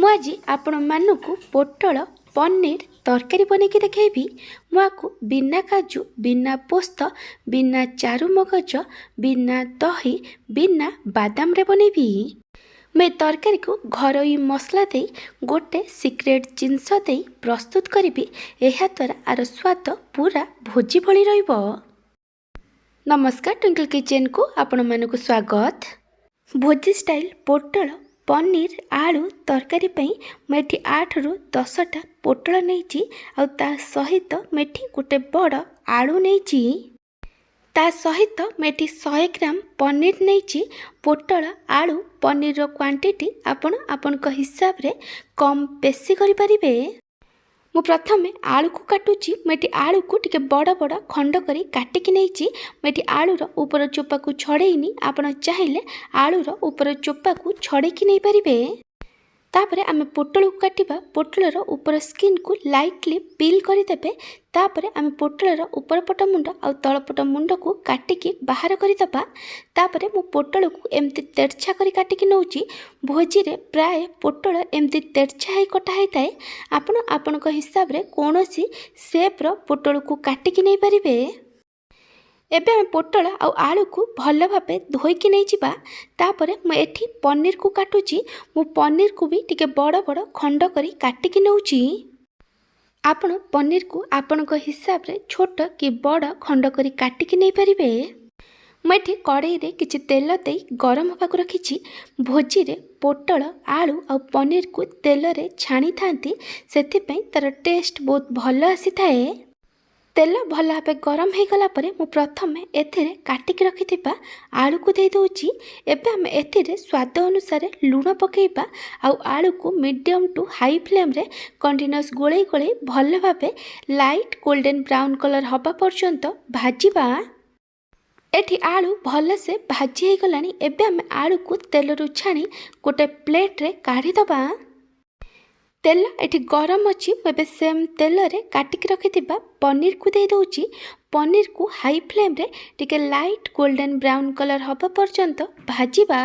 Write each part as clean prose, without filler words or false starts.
आज आपण मानक पोटल पनीर तरकारी बनैकी देखी। मुझे बिना काजू बिना पोस्त बिना चारू मगज बिना दही बिना बादाम रे बनैबी। मैं तरकारी को घरोई मसला दे गोटे सिक्रेट जिनस दे प्रस्तुत करी। यह द्वारा आर स्वाद पूरा भोजी भली रहिबो। नमस्कार, ट्विंकल किचन को आपण मानक स्वागत। भोजी स्टाइल पोटल पनीर आलू तरकारी पई मैं 8 रु 10टा पोटल नहीं आ सहित मैं गोटे बड़ आलू नहीं ता सहित मैं 100 ग्राम पनीर नहीं। पोटल आलू पनीर रो क्वांटिटी आपण हिसाब रे कम बेसी करि परिबे। मु प्रथमे आलू को काटुची। मैं आलू को टिके बड़ बड़ खंड करी काटिकी नहीं। मैं आलूर ऊपर चोपा को छड़ेनी। आपण चाहिए आलूर ऊपर चोपा को छड़ेकी नहीं पारिबे। तापरे आमे पोटल को काटिबा। पोटलर ऊपर स्किन को लाइटली पील करदेबे। तापरे आमे पोटलर ऊपर पट मुंड आ तल पट मुंड को काटिकी बाहर करदेबा। तापरे मु पोटल को एमती तेरछा करी काटिकी नौची। भोजी रे प्राय पोटल एमती तेरछा ही कटा होता है। आपण हिसाब रे कोनोसी शेप रो पोटल को काटिकी नहीं पारिबे। एबे हम पोटल आ आलू को भल भाबे धोईकी नहीं जिबा। तापरे मैं एठी पनीर को काटुची। मु पनीर को भी टिके बड़ बड़ खंड करी काटिकी नौची। आपण पनीर को आपण हिसाब रे छोट कि बड़ खंड करी काटिकी नहीं पारिबे। मैं एठी कड़ाई रे किछि तेल दे गरम होबा को रखिछि। भोजी रे पोटल आलू आ पनीर को तेल रे छाणी थांती, सेथि पई तार टेस्ट बहुत भल आसी थाए। तेल भल भाव गरम हो गला परे मु प्रथमे एथिरे काटिक रखिथिबा आलू को दे दोची। एबे हम एथिरे स्वाद अनुसार लूण पकेइबा आ आलू को मीडियम टू हाई फ्लेम रे कंटिन्यूअस गोले गोले भल भाव लाइट गोल्डन ब्राउन कलर हबा पर्यंत भाजीबा। एठी आलू भल से भाजी हो गलानी। एबे हम आलू को तेल रु छाणी गोटे प्लेट रे काढ़ी दबा। तेल एठी गरम अच्छी। मुझे सेम तेल रे काटिक रखिथिबा पनीर को दे दोची। पनीर को हाई फ्लेम रे टिके लाइट गोल्डन ब्राउन कलर हबा पर्यंत भाजीबा।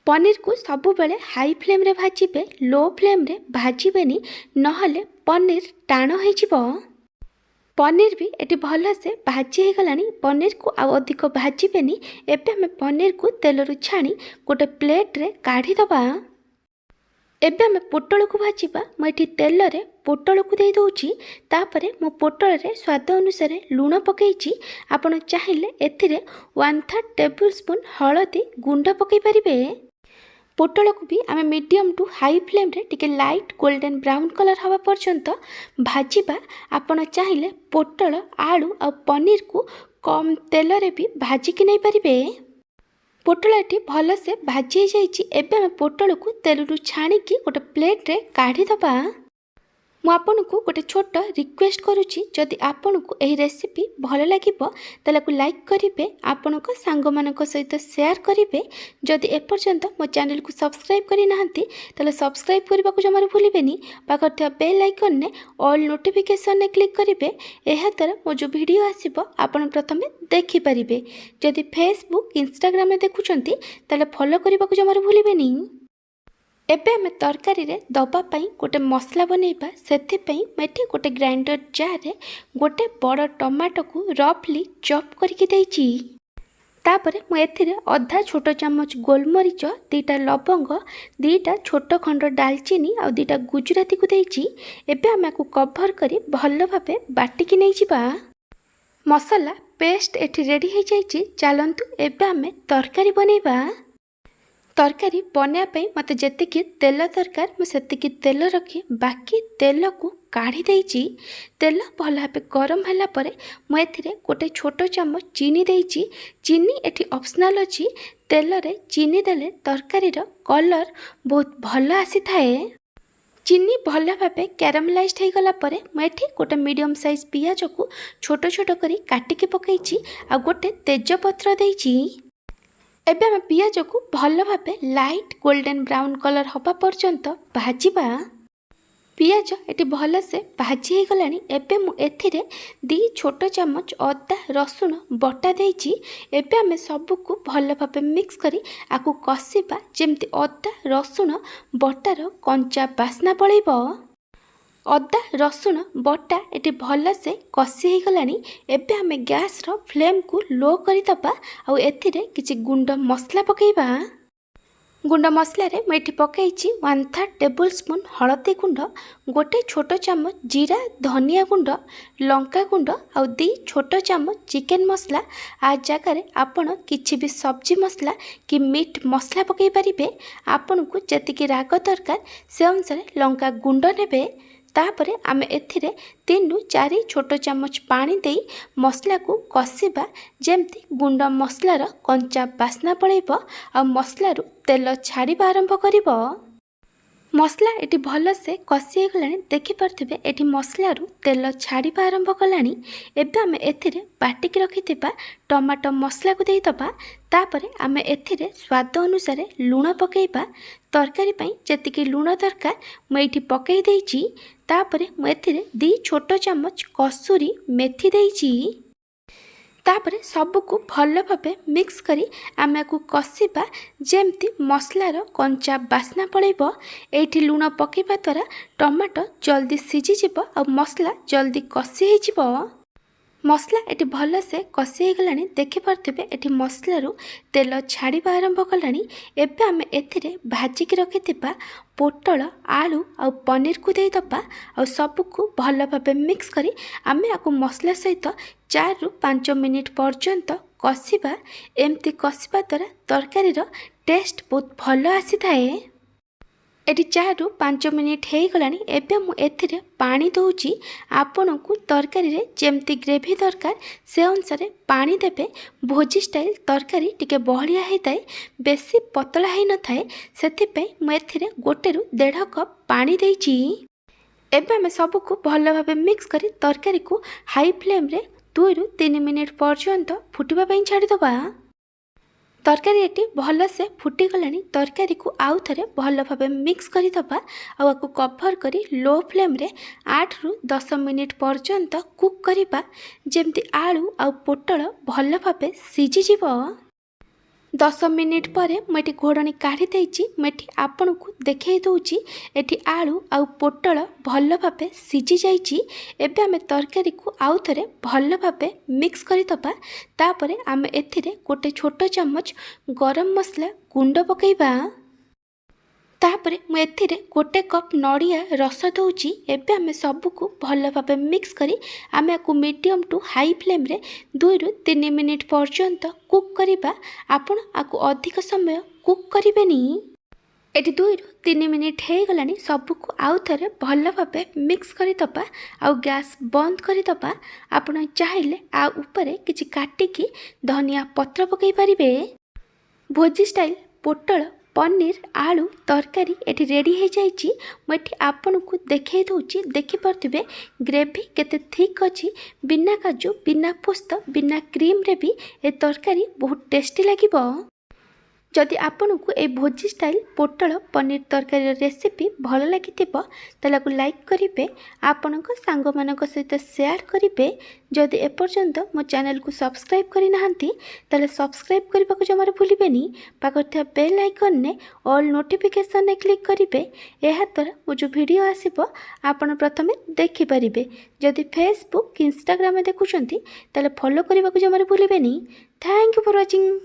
पनीर को सबु बेले हाई फ्लेम रे भाजीबे, लो फ्लेम रे भाजीबेनी, नहले पनीर टाण हो जिवो। पनीर भी एटी भल से भाजी हो गलानी। पनीर को आ अधिक भाजीबेनी। एबे हम पनीर को तेल रु छाणी गोटे प्लेट रे काढ़ी दबा। एबे हम पोटल को भाजीबा। मैं तेल रे पोटल को दे दोची। तापरे मो पोटल रे स्वाद अनुसार लूण पकेइची। आपण चाहिए एथिरे 1/3 टेबल स्पून हळदी गुंड पकई परिबे। पोटल को भी आम मीडियम टू हाई फ्लेम रे टिके लाइट गोल्डन ब्राउन कलर हवा पर्यंत भाजीबा। आपण चाहिए पोटल आलू आ पनीर को कम तेल रे भी भाजिकी नहीं पारिबे। पोटल एटी भल से भाजी जाइए। एबे हम पोटल को तेल रु छाणिकी गोटे प्लेट रे काढ़ी दबा। मु आपन को गोटे छोट रिक्वेस्ट करुची, जदि आपन को एही रेसिपी भल लागिबो ताले को लाइक करिवे, आपन को सांग मानक सहित शेयर करिवे। जदि एपर्यंत मो चैनल को सब्सक्राइब करि नाहंती ताले सब्सक्राइब करबा को जमार भूलिबेनी। पाखर थिया बेल आइकन ने ऑल नोटिफिकेशन ने क्लिक करिवे। एहा द्वारा मो जो वीडियो आसीबो आपन प्रथमे देखि परिबे। जदि फेसबुक इंस्टाग्राम में देखुचंती ताले फॉलो करबा को जमार भूलिबेनी। एबे हम तरकारी रे दबा पई गोटे मसला बनैबा। सेथिपई मेठी गोटे ग्राइंडर जार रे गोटे बड़ टमाटो को रफली चॉप करके देइची। तापरे मु एथिरे आधा छोट चम्मच गोलमरीच, 2टा लवंग, 2टा छोट खंड दालचीनी आ 2टा गुजराती को देइची। एबे हम को कवर करी भल भाबे बाटिकी नै जिबा। मसला पेस्ट एठी रेडी हो जाइची। चलंतु एबे हम तरकारी बनैबा। तरकारी बनापी मत जेतिकी तेल दरकार मुझे तेल रखी बाकी तेल को काढ़ी देइची। तेल भल भाव गरम होला परे मुझे गोटे छोट चामच चीनी देइची। चीनी एठी ऑप्शनल अच्छी। तेल रे चीनी देले तरकारी रो कलर बहुत भल आसी थाए। चीनी भल भाव कैरामलाइज हो गला परे मुझे गोटे मीडियम साइज पियाज को छोट छोट करी काटिकी पकईची आ गोटे तेजपत्र देइची। एबे हम पियाज को भल भाव लाइट गोल्डन ब्राउन कलर हवा पर्यंत भाजीबा। पियाज ये भलसे भाजी हो गलानी। एबे मु एथिरे 2 छोट चामच अदा रसुण बटा देइछि। एबे आमे सबको भल भाबे मिक्स करी आकु कसिबा जेमती अदा रसुण बटार कंचा बास्ना पळैबो। अदा रसुण बटा ये भलसे कषि हो गलानी। एबे आमे गैस रो फ्लेम को लो करी दबा आउ एथिरे किछि गुंड मसला पकेइबा। गुंड मसला रे मैं ये पकई 1/3 टेबल स्पून हलदी गुंड, गोटे छोट चामच जीरा धनिया गुंड, लंका गुंड आउ 2 छोट चामच चिकेन मसला। आ जगार आपण किछि भी सब्जी मसला कि मीट मसला पकई पारिबे। आपन को जतिकी राग दरकार से अनुसार लंका गुंड नेबे। तापरे आमे एथिरे 3 रु 4 छोट चामच पानी दे मसला को कषिबा जेमती गुंड मसलार कंचा बास्ना पळैबो आ मसलारू तेल छाड़िबा आरंभ करिबो। मसला ये भलसे कषि गलानी। देखिपे ये मसलारू तेल छाड़िबा आरंभ कलानी। एबे आमे एथिरे बाटिक रखिथिबा टमाटो मसला को देइदबा। तापरे आमे एथिरे स्वाद अनुसार लूण पकेइबा। तरकारी पई जेतिकी लूण दरकार मैं ये पकई देइछि। तापरे मैं एथिरे 2 छोट चामच कसूरी मेथी देइछि। तापरे सबको भल भाबे मिक्स करी आमे को कषिबा जेमती मसलार कंचा बास्ना पळैबो। एठी लूण पकेइबा द्वारा टमाटो जल्दी सिझी जिवो और मसला जल्दी कषि हो जिवो। मसला ये भलसे कषि हो गलानी। देखिपे ये मसलारू तेल छाड़िबा आरंभ कलानी। एबे आमे एथिरे भाजिकी रखिथिबा पोटल आलू आ पनीर को देइदबा और सबको भल भाबे मिक्स करी आमे आकु मसला सहित 4 रु 5 मिनिट पर्यंत कषिबा। एमती कषिबा द्वारा तरकारीर टेस्ट बहुत भल आसी थाए। एटी 4 रु 5 मिनिट हो गलानी। एबे मु एथिरे पानी दउची। आपन को तरकारी रे जेमती ग्रेवी दरकार से अनुसार पानी देबे। भोजी स्टाइल तरकारी टिके बहलिया हेताए, बेसी पतला हे न थाए। सेथि पे मु एथिरे 1 रु 1.5 कप पानी देइची। एबे आमे सबको भल भाबे मिक्स करी तरकारी को हाई फ्लेम रे 2 रु 3 मिनिट पर्यंत फुटिबा पई छाड़ी दबा। तरकारी ये भलसे फुटी गलानी। तरकारी को आउ थरे भल भाबे मिक्स करी दबा आ आकु कवर करी लो फ्लेम रे 8 रु 10 मिनिट पर्यंत कुक करिबा जेमती आलू आ पोटल भल भाबे सिझी जिवो। 10 मिनिट पर मैं घोड़नी काढ़ी देइछि। मैं आपन को देखै दउछि एठी आलू आ पोटल भल भाबे सिझी जाइछि। एबे आमे तरकारी को आउ थरे भल भाबे मिक्स करी दबा। तापरे आमे एथिरे गोटे छोट चामच गरम मसला गुंड पकेइबा। तापरे मु एथिरे 1 कप नड़िया रस दउछि। एबे आमे सबको भल भाबे मिक्स करी आमे आकु मीडियम टू हाई फ्लेम रे 2 रु 3 मिनिट पर्यंत कुक करिबा। आपण आकु अधिक समय कुक करिबेनी। एटी 2 रु 3 मिनिट हो गलानी। सबको आउ थरे भल भाबे मिक्स करी दबा आउ गैस बंद करी दबा। आपण चाहिले आ ऊपर किछि काटिकी धनिया पत्र पकई परिबे। भोजी स्टाइल पोटल पनीर आलू तरकारी एटी रेडी हो जाइछि। मैं आपन को देखै दउछि। देखिपे ग्रेवी केते थिक अछि। बिना काजू बिना पोस्त बिना क्रीम रे भी ए तरकारी बहुत टेस्टी लागिबो। जदि आपन को ए भोजी स्टाइल पोटल पनीर तरकारी रेसिपी भल लागिथिबो ताला को लाइक करिवे, आपनक सांग मानक सहित शेयर करिवे। जदि एपर्यंत मो चैनल को सब्सक्राइब करि नाहंती ताले सब्सक्राइब करबा को जमार भूलिबेनी। पाखर बेल आइकन ने ऑल नोटिफिकेशन ने क्लिक करिवे। एहा द्वारा मो जो वीडियो आसीबो आपन प्रथमे देखि परिबे। जदि फेसबुक इंस्टाग्राम में देखुचंती ताले फॉलो करबा को जमार भूलिबेनी। Thank you for watching.